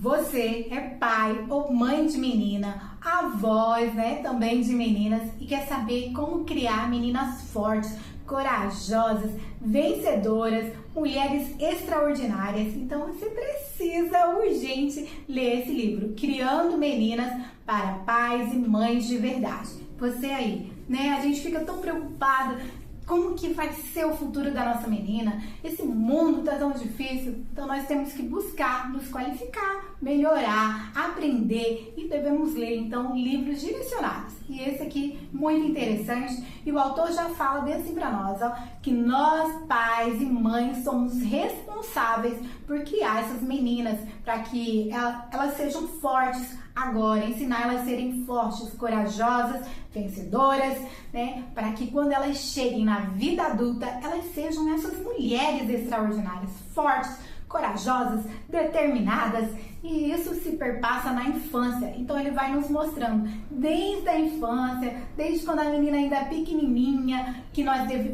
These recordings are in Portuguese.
Você é pai ou mãe de menina, avós, também de meninas e quer saber como criar meninas fortes, corajosas, vencedoras, mulheres extraordinárias. Então você precisa urgente ler esse livro, Criando Meninas para Pais e Mães de Verdade. Você aí, a gente fica tão preocupado. Como que vai ser o futuro da nossa menina? Esse mundo tá tão difícil, então nós temos que buscar nos qualificar, melhorar, aprender e devemos ler, então, livros direcionados. E esse aqui, muito interessante, e o autor já fala bem assim pra nós, que nós, pais e mães, somos responsáveis por criar essas meninas para que elas sejam fortes agora, ensinar elas a serem fortes, corajosas, vencedoras, para que quando elas cheguem na vida adulta, elas sejam essas mulheres extraordinárias, fortes, corajosas, determinadas, e isso se perpassa na infância. Então ele vai nos mostrando desde a infância, desde quando a menina ainda é pequenininha,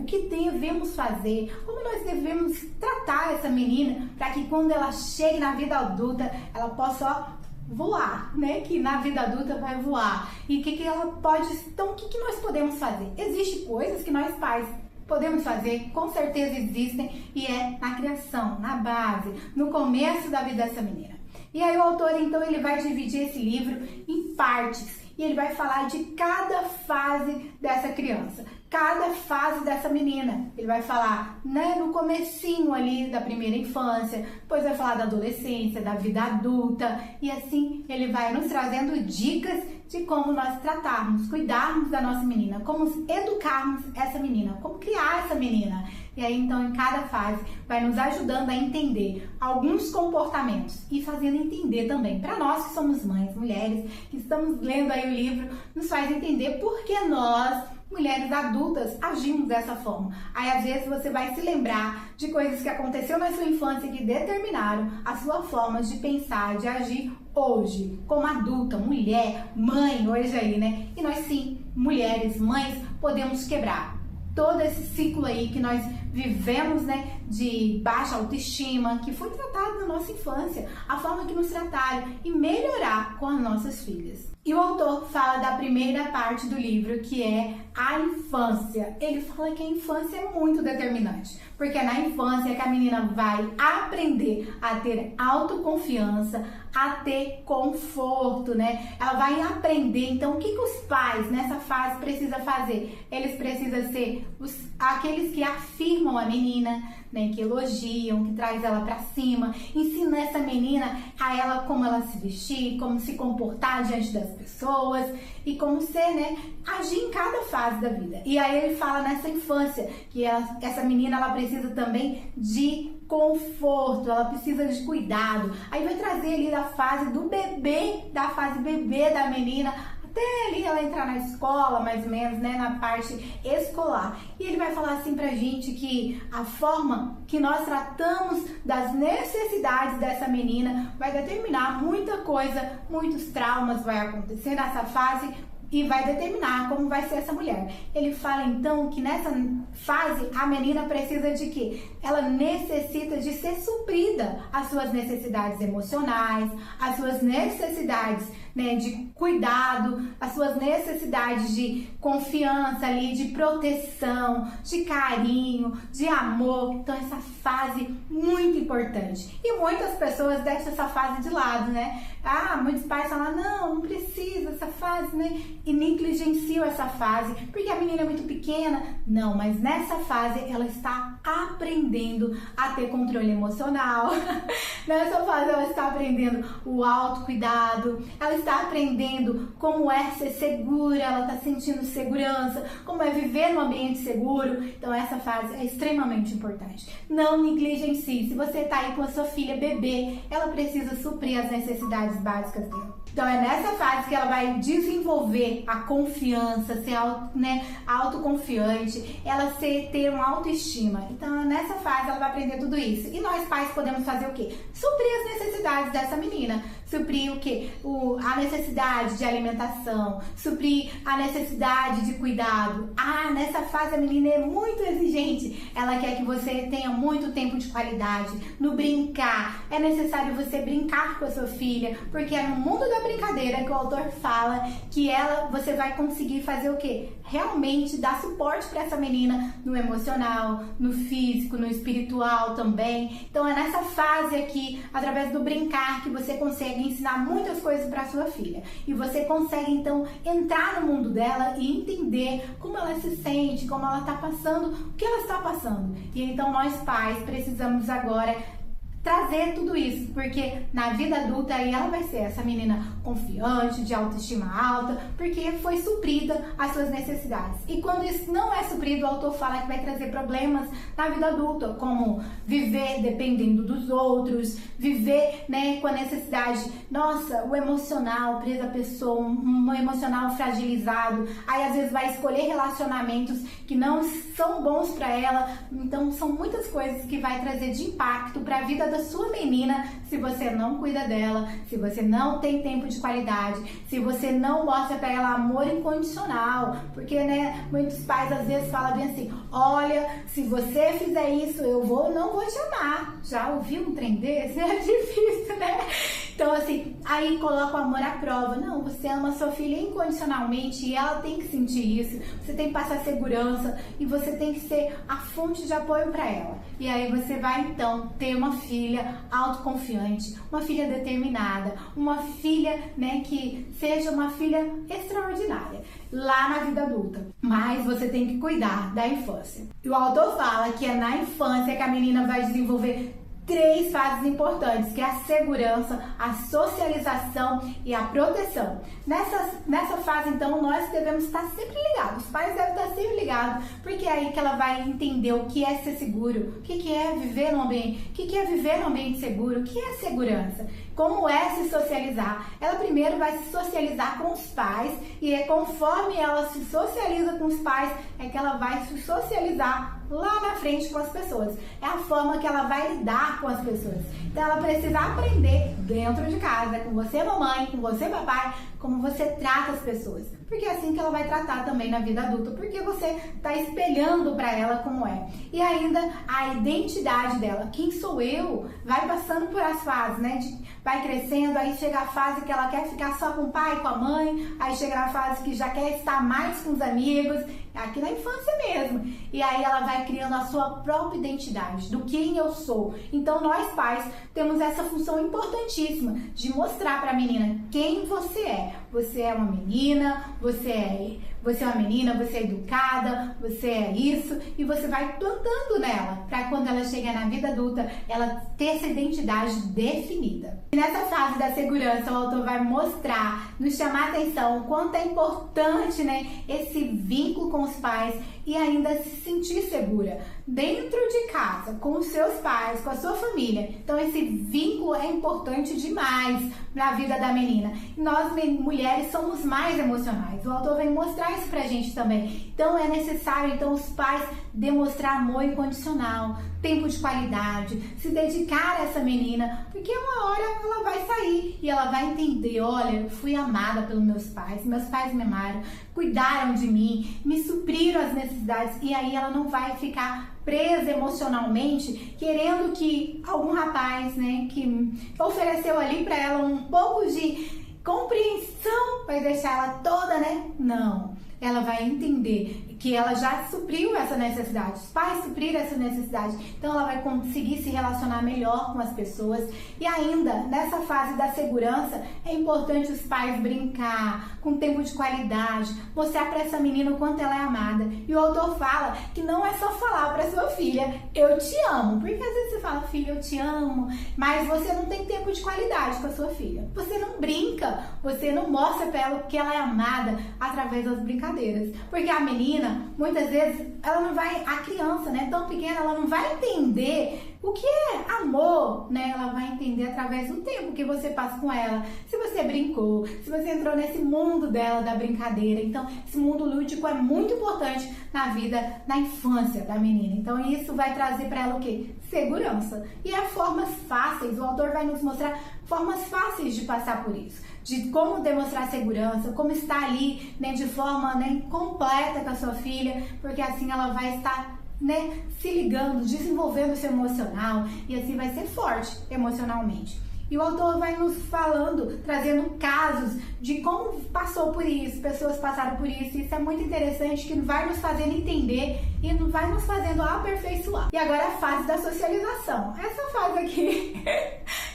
o que devemos fazer, como nós devemos tratar essa menina para que quando ela chegue na vida adulta, ela possa voar, que na vida adulta vai voar. E o que ela pode... Então, o que nós podemos fazer? Existem coisas que nós pais podemos fazer, com certeza existem, e é na criação, na base, no começo da vida dessa menina. E aí o autor, então, ele vai dividir esse livro em partes, e ele vai falar de cada fase dessa criança, cada fase dessa menina. Ele vai falar, no comecinho ali da primeira infância, depois vai falar da adolescência, da vida adulta, e assim ele vai nos trazendo dicas de como nós tratarmos, cuidarmos da nossa menina, como educarmos essa menina, como criar essa menina. E aí, então, em cada fase, vai nos ajudando a entender alguns comportamentos e fazendo entender também, para nós que somos mães, mulheres, que estamos lendo aí o livro, nos faz entender por que nós, mulheres adultas, agimos dessa forma. Aí, às vezes, você vai se lembrar de coisas que aconteceu na sua infância que determinaram a sua forma de pensar, de agir hoje, como adulta, mulher, mãe, hoje aí, E nós, sim, mulheres, mães, podemos quebrar todo esse ciclo aí que nós vivemos, de baixa autoestima, que foi tratado na nossa infância, a forma que nos trataram, e melhorar com as nossas filhas. E o autor fala da primeira parte do livro, que é a infância. Ele fala que a infância é muito determinante, porque é na infância que a menina vai aprender a ter autoconfiança, a ter conforto, Ela vai aprender. Então, o que os pais nessa fase precisam fazer? Eles precisam ser aqueles que afirmam a menina, que elogiam, que traz ela pra cima, ensina essa menina a ela como ela se vestir, como se comportar diante das pessoas e como ser, agir em cada fase da vida. E aí ele fala nessa infância que essa menina ela precisa também de conforto, ela precisa de cuidado. Aí vai trazer ali da fase do bebê, da fase bebê da menina, até ali ela entrar na escola, mais ou menos, na parte escolar. E ele vai falar assim pra gente que a forma que nós tratamos das necessidades dessa menina vai determinar muita coisa, muitos traumas vai acontecer nessa fase e vai determinar como vai ser essa mulher. Ele fala então que nessa fase a menina precisa de quê? Ela necessita de ser suprida as suas necessidades emocionais, as suas necessidades de cuidado, as suas necessidades de confiança ali, de proteção, de carinho, de amor. Então essa fase muito importante. E muitas pessoas deixam essa fase de lado, muitos pais falam, não precisa essa fase, e negligenciam essa fase, porque a menina é muito pequena. Não, mas nessa fase ela está aprendendo a ter controle emocional. Nessa fase ela está aprendendo o autocuidado, ela está aprendendo como é ser segura, ela está sentindo segurança, como é viver num ambiente seguro. Então essa fase é extremamente importante. Não negligencie. Se você está aí com a sua filha bebê, ela precisa suprir as necessidades básicas dela. Então é nessa fase que ela vai desenvolver a confiança, ser autoconfiante, ela ter uma autoestima. Então nessa fase ela vai aprender tudo isso. E nós pais podemos fazer o quê? Suprir as necessidades dessa menina. Suprir o quê? A necessidade de alimentação, suprir a necessidade de cuidado. Nessa fase a menina é muito exigente. Ela quer que você tenha muito tempo de qualidade. No brincar, é necessário você brincar com a sua filha, porque é no mundo da brincadeira que o autor fala que você vai conseguir fazer o quê? Realmente dar suporte para essa menina no emocional, no físico, no espiritual também. Então é nessa fase aqui, através do brincar, que você consegue ensinar muitas coisas para sua filha. E você consegue então entrar no mundo dela e entender como ela se sente, como ela está passando, o que ela está passando. E então nós pais precisamos agora trazer tudo isso, porque na vida adulta aí ela vai ser essa menina confiante, de autoestima alta, porque foi suprida as suas necessidades. E quando isso não é suprido, o autor fala que vai trazer problemas na vida adulta, como viver dependendo dos outros, viver, com a necessidade, o emocional preso à pessoa, um emocional fragilizado, aí às vezes vai escolher relacionamentos que não são bons para ela. Então são muitas coisas que vai trazer de impacto para a vida da sua menina, se você não cuida dela, se você não tem tempo de qualidade, se você não mostra para ela amor incondicional, porque muitos pais às vezes falam bem assim: olha, se você fizer isso, eu não vou te amar. Já ouviu um trem desse? É difícil, né? Então assim, aí coloca o amor à prova. Não, você ama sua filha incondicionalmente e ela tem que sentir isso. Você tem que passar segurança e você tem que ser a fonte de apoio para ela. E aí você vai então ter uma filha autoconfiante, uma filha determinada, uma filha, que seja uma filha extraordinária lá na vida adulta. Mas você tem que cuidar da infância. E o autor fala que é na infância que a menina vai desenvolver 3 fases importantes, que é a segurança, a socialização e a proteção. Nessa fase, então, nós devemos estar sempre ligados. Os pais devem estar sempre ligados, porque é aí que ela vai entender o que é ser seguro, o que é viver num ambiente, o que é viver num ambiente seguro, o que é segurança, como é se socializar. Ela primeiro vai se socializar com os pais, e é conforme ela se socializa com os pais, é que ela vai se socializar lá na frente com as pessoas. É a forma que ela vai lidar com as pessoas. Então ela precisa aprender dentro de casa, com você mamãe, com você papai, como você trata as pessoas. Porque é assim que ela vai tratar também na vida adulta, porque você está espelhando para ela como é. E ainda a identidade dela. Quem sou eu? Vai passando por as fases, vai crescendo, aí chega a fase que ela quer ficar só com o pai, com a mãe, aí chega a fase que já quer estar mais com os amigos, aqui na infância mesmo. E aí ela vai criando a sua própria identidade, do quem eu sou. Então nós pais temos essa função importantíssima de mostrar para a menina quem você é. Você é uma menina, você é uma menina, você é educada, você é isso, e você vai plantando nela, para quando ela chegar na vida adulta, ela ter essa identidade definida. E nessa fase da segurança, o autor vai mostrar, nos chamar a atenção, o quanto é importante, esse vínculo com os pais e ainda se sentir segura dentro de casa, com os seus pais, com a sua família. Então esse vínculo é importante demais na vida da menina. E nós mulheres somos mais emocionais. O autor vem mostrar isso pra gente também. Então é necessário os pais demonstrar amor incondicional, tempo de qualidade, se dedicar a essa menina, porque uma hora ela vai sair e ela vai entender: olha, eu fui amada pelos meus pais me amaram, cuidaram de mim, me supriram as necessidades, e aí ela não vai ficar presa emocionalmente, querendo que algum rapaz, que ofereceu ali para ela um pouco de compreensão, vai deixar ela toda, Não. Ela vai entender que ela já supriu essa necessidade, os pais supriram essa necessidade, então ela vai conseguir se relacionar melhor com as pessoas. E ainda, nessa fase da segurança, é importante os pais brincar, com tempo de qualidade, mostrar para essa menina o quanto ela é amada. E o autor fala que não é só falar para sua filha: eu te amo, porque às vezes você fala: filha, eu te amo, mas você não tem tempo de qualidade com a sua filha, você não brinca, você não mostra para ela que ela é amada através das brincadeiras, porque a menina, menina, muitas vezes, ela não vai, a criança, né, tão pequena, ela não vai entender o que é amor, né? Ela vai entender através do tempo que você passa com ela. Se você brincou, se você entrou nesse mundo dela, da brincadeira. Então, esse mundo lúdico é muito importante na vida, na infância da menina. Então, isso vai trazer para ela o quê? Segurança. E há formas fáceis, o autor vai nos mostrar formas fáceis de passar por isso. De como demonstrar segurança, como estar ali, né, de forma, né, completa com a sua filha, porque assim ela vai estar, né, se ligando, desenvolvendo o seu emocional e assim vai ser forte emocionalmente. E o autor vai nos falando, trazendo casos de como passou por isso, pessoas passaram por isso. Isso é muito interessante, que vai nos fazendo entender e vai nos fazendo aperfeiçoar. E agora a fase da socialização. Essa fase aqui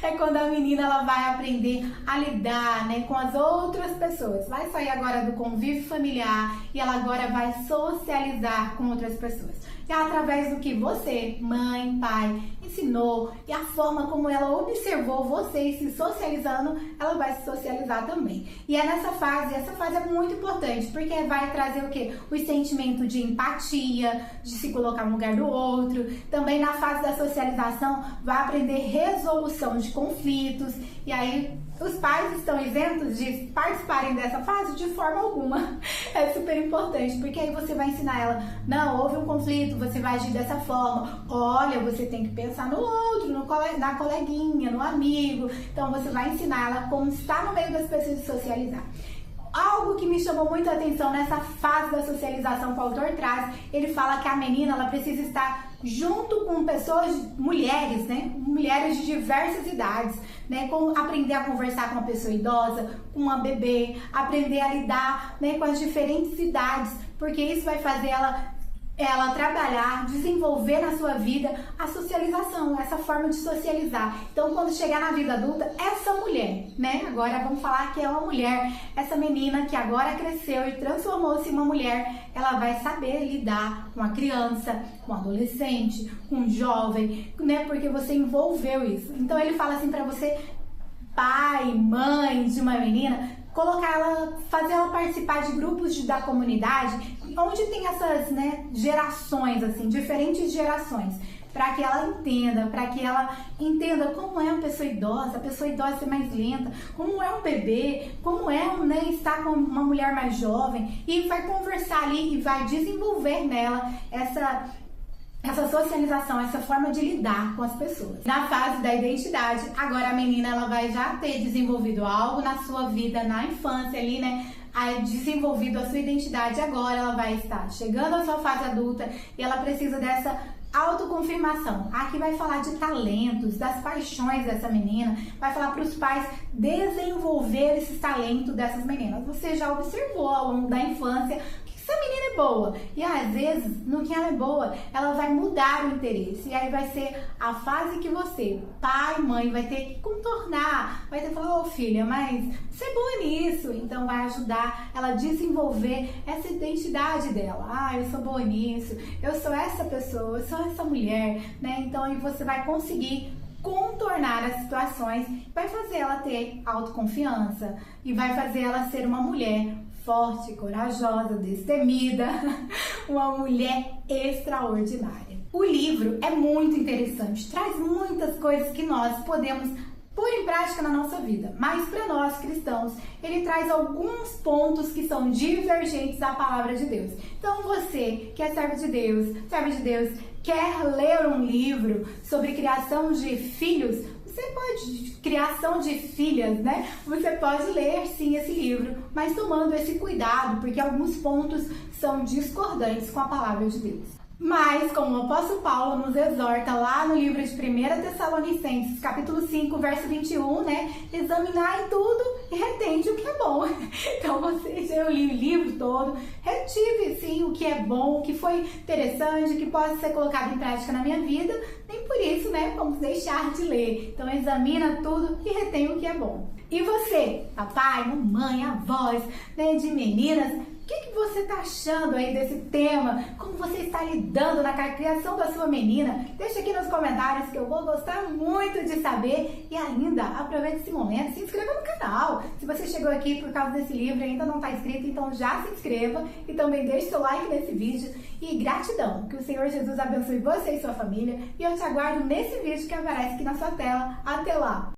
é quando a menina ela vai aprender a lidar, né, com as outras pessoas. Vai sair agora do convívio familiar e ela agora vai socializar com outras pessoas. E através do que você, mãe, pai, ensinou e a forma como ela observou vocês se socializando, ela vai se socializar também. E é nessa fase, essa fase é muito importante, porque vai trazer o quê? O sentimento de empatia, de se colocar no lugar do outro. Também na fase da socialização, vai aprender resolução de conflitos. E aí, os pais estão isentos de participarem dessa fase de forma alguma. É super importante, porque aí você vai ensinar ela, não, houve um conflito, você vai agir dessa forma. Olha, você tem que pensar no outro, na coleguinha, no amigo. Então, você vai ensinar ela como estar no meio das pessoas e socializar. Algo que me chamou muito a atenção nessa fase da socialização que o autor traz, ele fala que a menina ela precisa estar junto com pessoas, mulheres, né? Mulheres de diversas idades, né? Aprender a conversar com uma pessoa idosa, com uma bebê, aprender a lidar, né, com as diferentes idades, porque isso vai fazer ela trabalhar, desenvolver na sua vida a socialização, essa forma de socializar. Então, quando chegar na vida adulta, essa mulher, né? Agora vamos falar que é uma mulher, essa menina que agora cresceu e transformou-se em uma mulher, ela vai saber lidar com a criança, com o adolescente, com o jovem, né? Porque você envolveu isso. Então, ele fala assim pra você, pai, mãe de uma menina, colocar ela, fazer ela participar de grupos da comunidade, onde tem essas, né, gerações, assim, diferentes gerações, para que ela entenda como é uma pessoa idosa, a pessoa idosa é mais lenta, como é um bebê, como é, né, estar com uma mulher mais jovem, e vai conversar ali e vai desenvolver nela essa socialização, essa forma de lidar com as pessoas. Na fase da identidade, agora a menina ela vai já ter desenvolvido algo na sua vida, na infância ali, né? Desenvolvido a sua identidade, agora ela vai estar chegando à sua fase adulta e ela precisa dessa autoconfirmação. Aqui vai falar de talentos, das paixões dessa menina, vai falar para os pais desenvolver esse talento dessas meninas. Você já observou ao longo da infância essa menina é boa, e às vezes no que ela é boa ela vai mudar o interesse, e aí vai ser a fase que você, pai, mãe, vai ter que contornar, vai ter que falar, ô filha, mas você é boa nisso, então vai ajudar ela a desenvolver essa identidade dela, eu sou boa nisso, eu sou essa pessoa, eu sou essa mulher, né? Então aí você vai conseguir contornar as situações, vai fazer ela ter autoconfiança e vai fazer ela ser uma mulher forte, corajosa, destemida, uma mulher extraordinária. O livro é muito interessante, traz muitas coisas que nós podemos pôr em prática na nossa vida, mas para nós cristãos, ele traz alguns pontos que são divergentes da palavra de Deus. Então você que é servo de Deus, quer ler um livro sobre criação de filhos, você pode, criação de filhas, né? Você pode ler sim esse livro, mas tomando esse cuidado, porque alguns pontos são discordantes com a palavra de Deus. Mas, como o apóstolo Paulo nos exorta lá no livro de 1 Tessalonicenses, capítulo 5, verso 21, né? Examinai tudo e retende o que é bom. Então, eu li o livro todo, retive, sim, o que é bom, o que foi interessante, o que pode ser colocado em prática na minha vida. Nem por isso, né, vamos deixar de ler. Então, examina tudo e retém o que é bom. E você, papai, mamãe, avós, né, de meninas, o que você está achando aí desse tema? Como você está lidando na criação da sua menina? Deixa aqui nos comentários que eu vou gostar muito de saber. E ainda, aproveite esse momento, se inscreva no canal. Se você chegou aqui por causa desse livro e ainda não está inscrito, então já se inscreva e também deixe seu like nesse vídeo. E gratidão, que o Senhor Jesus abençoe você e sua família. E eu te aguardo nesse vídeo que aparece aqui na sua tela. Até lá!